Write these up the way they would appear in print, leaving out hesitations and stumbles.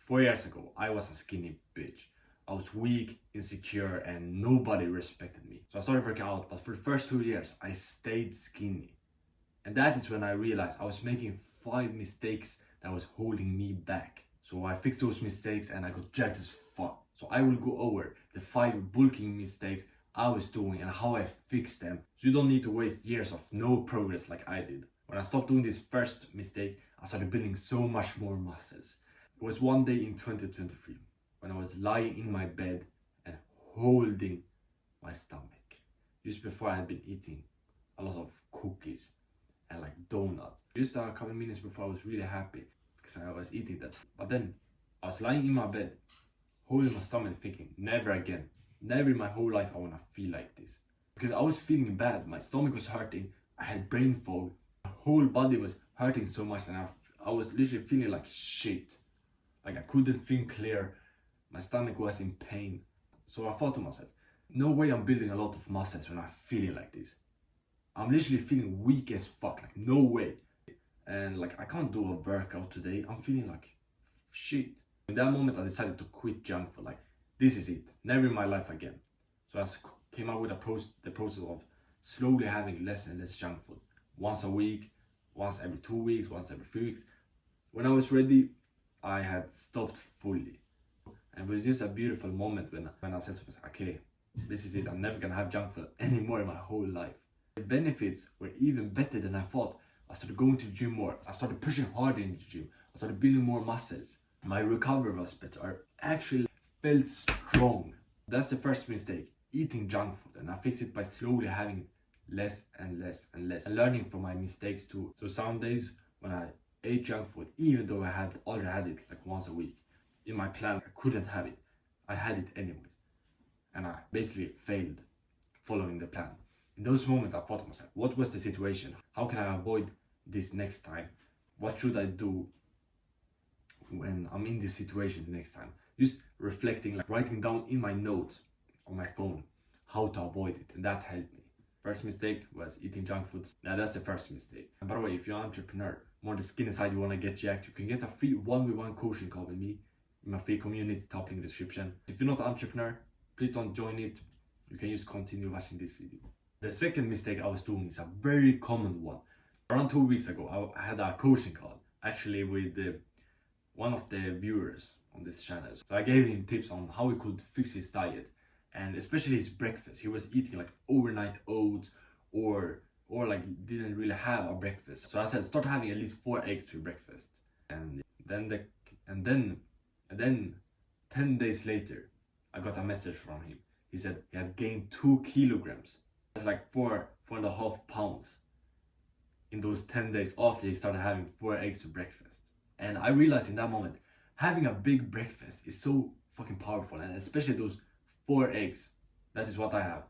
4 years ago, I was a skinny bitch. I was weak, insecure, and nobody respected me. So I started working out, but for the first 2 years, I stayed skinny. And that is when I realized I was making 5 mistakes that was holding me back. So I fixed those mistakes and I got jacked as fuck. So I will go over the 5 bulking mistakes I was doing and how I fixed them. So you don't need to waste years of no progress like I did. When I stopped doing this first mistake, I started building so much more muscles. It was one day in 2023 when I was lying in my bed and holding my stomach. Just before I had been eating a lot of cookies and like donuts. Just a couple minutes before I was really happy because I was eating that. But then I was lying in my bed, holding my stomach thinking, never again. Never in my whole life I wanna feel like this. Because I was feeling bad, my stomach was hurting, I had brain fog, my whole body was hurting so much and I was literally feeling like shit. Like I couldn't think clear, my stomach was in pain. So I thought to myself, no way I'm building a lot of muscles when I'm feeling like this. I'm literally feeling weak as fuck, like no way. And like I can't do a workout today, I'm feeling like shit. In that moment I decided to quit junk food, like this is it, never in my life again. So I came up with the process of slowly having less and less junk food. Once a week, once every 2 weeks, once every 3 weeks. When I was ready, I had stopped fully. And it was just a beautiful moment when I said to myself, okay, this is it, I'm never gonna have junk food anymore in my whole life. The benefits were even better than I thought. I started going to the gym more, I started pushing harder in the gym, I started building more muscles. My recovery was better, I actually felt strong. That's the first mistake, eating junk food, and I fixed it by slowly having less and less and less, and learning from my mistakes too. So some days when I ate junk food, even though I had already had it like once a week, in my plan I couldn't have it, I had it anyways, and I basically failed following the plan. In those moments I thought to myself, what was the situation? How can I avoid this next time? What should I do when I'm in this situation the next time? Just reflecting, like writing down in my notes on my phone how to avoid it, and that helped me. First mistake was eating junk foods. Now that's the first mistake. And by the way, if you're an entrepreneur, more on the skinny side, you want to get jacked, you can get a free 1v1 coaching call with me in my free community, top link in the description. If you're not an entrepreneur, please don't join it. You can just continue watching this video. The second mistake I was doing is a very common one. Around 2 weeks ago, I had a coaching call, actually with one of the viewers on this channel. So I gave him tips on how he could fix his diet, and especially his breakfast. He was eating like overnight oats or like didn't really have a breakfast. So I said, start having at least 4 eggs to your breakfast. And then 10 days later, I got a message from him. He said he had gained 2 kilograms. That's like 4.5 pounds in those 10 days after he started having 4 eggs to breakfast. And I realized in that moment, having a big breakfast is so fucking powerful, and especially those 4 eggs. That is what I have.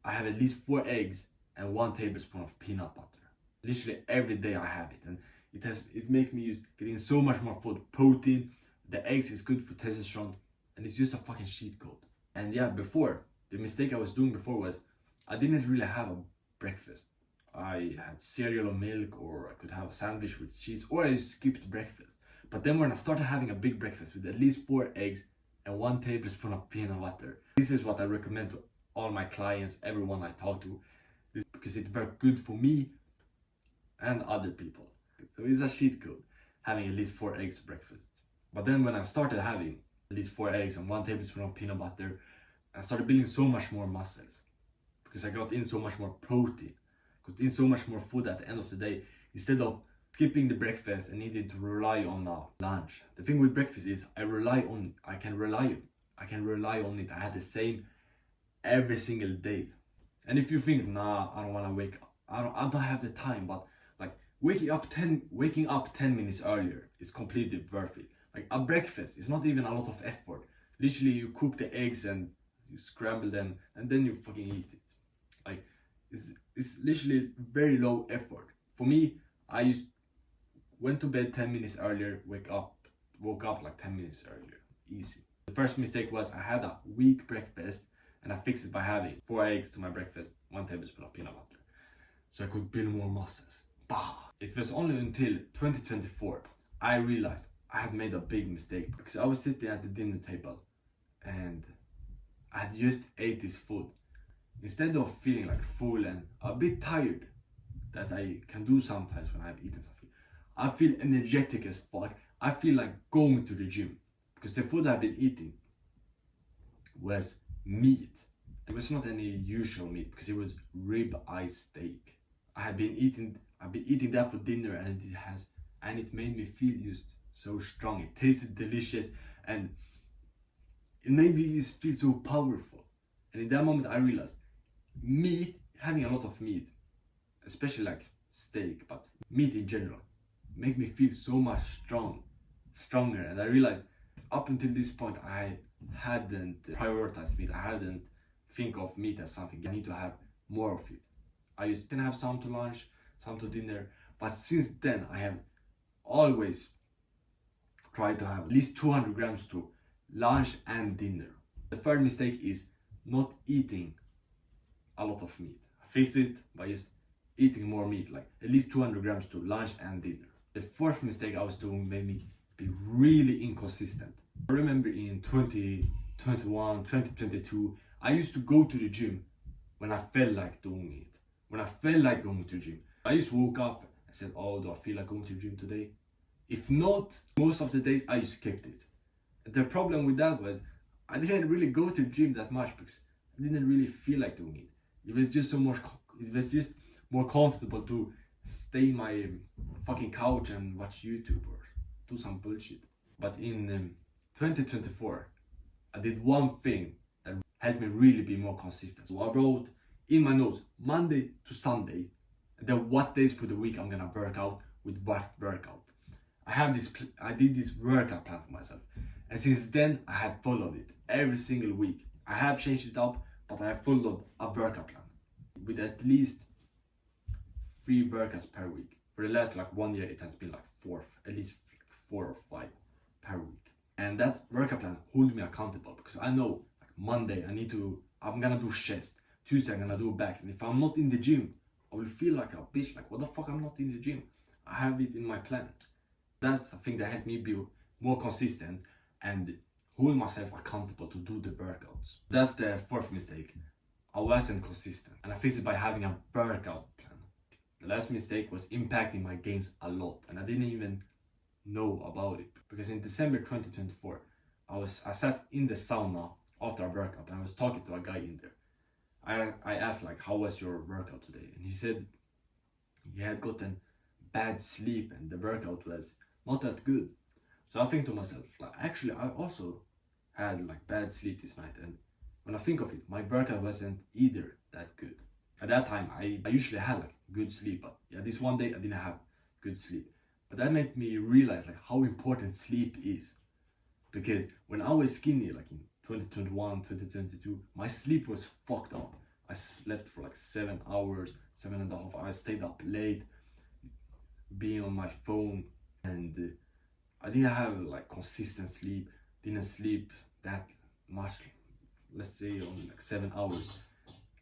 I have at least 4 eggs and 1 tablespoon of peanut butter. Literally every day I have it, and it makes me use getting so much more food, protein. The eggs is good for testosterone, and it's just a fucking cheat code. And yeah, before, the mistake I was doing before was I didn't really have a breakfast. I had cereal or milk, or I could have a sandwich with cheese, or I skipped breakfast. But then when I started having a big breakfast with at least 4 eggs and 1 tablespoon of peanut butter, this is what I recommend to all my clients, everyone I talk to, because it worked good for me and other people. So it's a cheat code, having at least 4 eggs for breakfast. But then when I started having at least 4 eggs and 1 tablespoon of peanut butter, I started building so much more muscles, because I got in so much more protein, got in so much more food at the end of the day, instead of skipping the breakfast and needing to rely on lunch. The thing with breakfast is I can rely on it. I had the same every single day. And if you think, nah, I don't want to wake up, I don't have the time, but like waking up 10 minutes earlier is completely worth it. Like a breakfast is not even a lot of effort. Literally, you cook the eggs and you scramble them and then you fucking eat it. Like it's literally very low effort. For me, I went to bed 10 minutes earlier, woke up like 10 minutes earlier. Easy. The first mistake was I had a weak breakfast, and I fixed it by having 4 eggs to my breakfast, 1 tablespoon of peanut butter, so I could build more muscles. Bah! It was only until 2024 I realized I had made a big mistake because I was sitting at the dinner table and I had just ate this food. Instead of feeling like full and a bit tired, that I can do sometimes when I've eaten something, I feel energetic as fuck. I feel like going to the gym because the food I've been eating was meat. It was not any usual meat because it was rib eye steak. I've been eating that for dinner, and it made me feel just so strong. It tasted delicious and it made me just feel so powerful. And in that moment I realized having a lot of meat, especially like steak, but meat in general, make me feel so much stronger. And I realized up until this point I hadn't prioritized meat. I hadn't think of meat as something I need to have more of it. I used to have some to lunch, some to dinner, but since then I have always tried to have at least 200 grams to lunch and dinner. The third mistake is not eating a lot of meat. I fixed it by just eating more meat, like at least 200 grams to lunch and dinner. The fourth mistake I was doing made me be really inconsistent. I remember in 2021, 2022, I used to go to the gym when I felt like doing it. When I felt like going to the gym, I just woke up and said, oh, do I feel like going to the gym today? If not, most of the days I just skipped it. The problem with that was I didn't really go to the gym that much because I didn't really feel like doing it. It was just more comfortable to stay in my fucking couch and watch YouTube or do some bullshit. But in 2024, I did one thing that helped me really be more consistent. So I wrote in my notes Monday to Sunday, and then what days for the week I'm gonna work out with what workout. I did this workout plan for myself, and since then I have followed it every single week. I have changed it up, but I have followed a workout plan with at least 3 workouts per week. For the last 1 year, it has been at least 4 or 5 per week. And that workout plan holds me accountable because I know Monday I'm gonna do chest. Tuesday I'm gonna do back. And if I'm not in the gym, I will feel like a bitch. Like, what the fuck, I'm not in the gym. I have it in my plan. That's a thing that helped me be more consistent and hold myself accountable to do the workouts. That's the fourth mistake. I wasn't consistent, and I fixed it by having a workout plan. The last mistake was impacting my gains a lot, and I didn't even know about it because in December 2024 I sat in the sauna after a workout and I was talking to a guy in there. I asked how was your workout today, and he said he had gotten bad sleep and the workout was not that good. So I think to myself, actually I also had bad sleep this night, and when I think of it, my workout wasn't either that good. At that time I usually had good sleep, but yeah, this one day I didn't have good sleep. But that made me realize how important sleep is. Because when I was skinny, in 2021, 2022, my sleep was fucked up. I slept for 7 hours, 7.5 hours. I stayed up late, being on my phone, and I didn't have consistent sleep. Didn't sleep that much, let's say on 7 hours,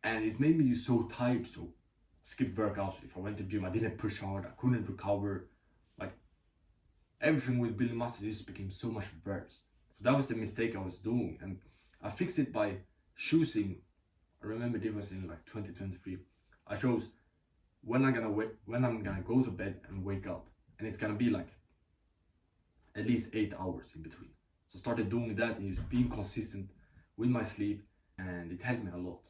and it made me so tired. So skip workouts. If I went to the gym, I didn't push hard. I couldn't recover. Everything with building muscle just became so much worse. So that was the mistake I was doing, and I fixed it by choosing. I remember it was in 2023. I chose when I'm gonna go to bed and wake up, and it's gonna be at least 8 hours in between. So I started doing that and just being consistent with my sleep, and it helped me a lot.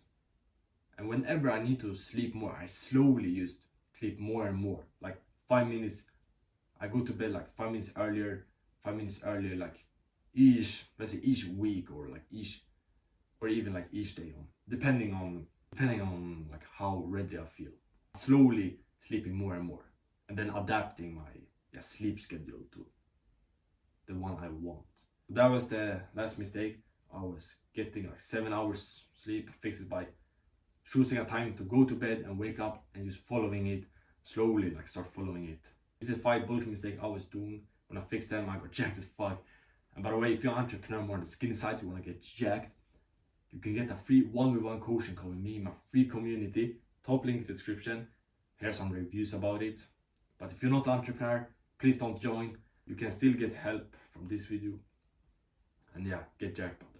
And whenever I need to sleep more, I slowly just sleep more and more. 5 minutes. I go to bed 5 minutes earlier, let's say each week, or even each day, depending on how ready I feel. Slowly sleeping more and more, and then adapting my sleep schedule to the one I want. That was the last mistake. I was getting 7 hours sleep. Fixed it by choosing a time to go to bed and wake up, and just following it slowly, start following it. This is 5 bulking mistakes I was doing. When I fixed them, I got jacked as fuck. And by the way, if you're an entrepreneur more on the skinny side, you want to get jacked, you can get a free 1-on-1 coaching call with me in my free community. Top link in the description. Here's some reviews about it. But if you're not an entrepreneur, please don't join. You can still get help from this video, and yeah, get jackpot.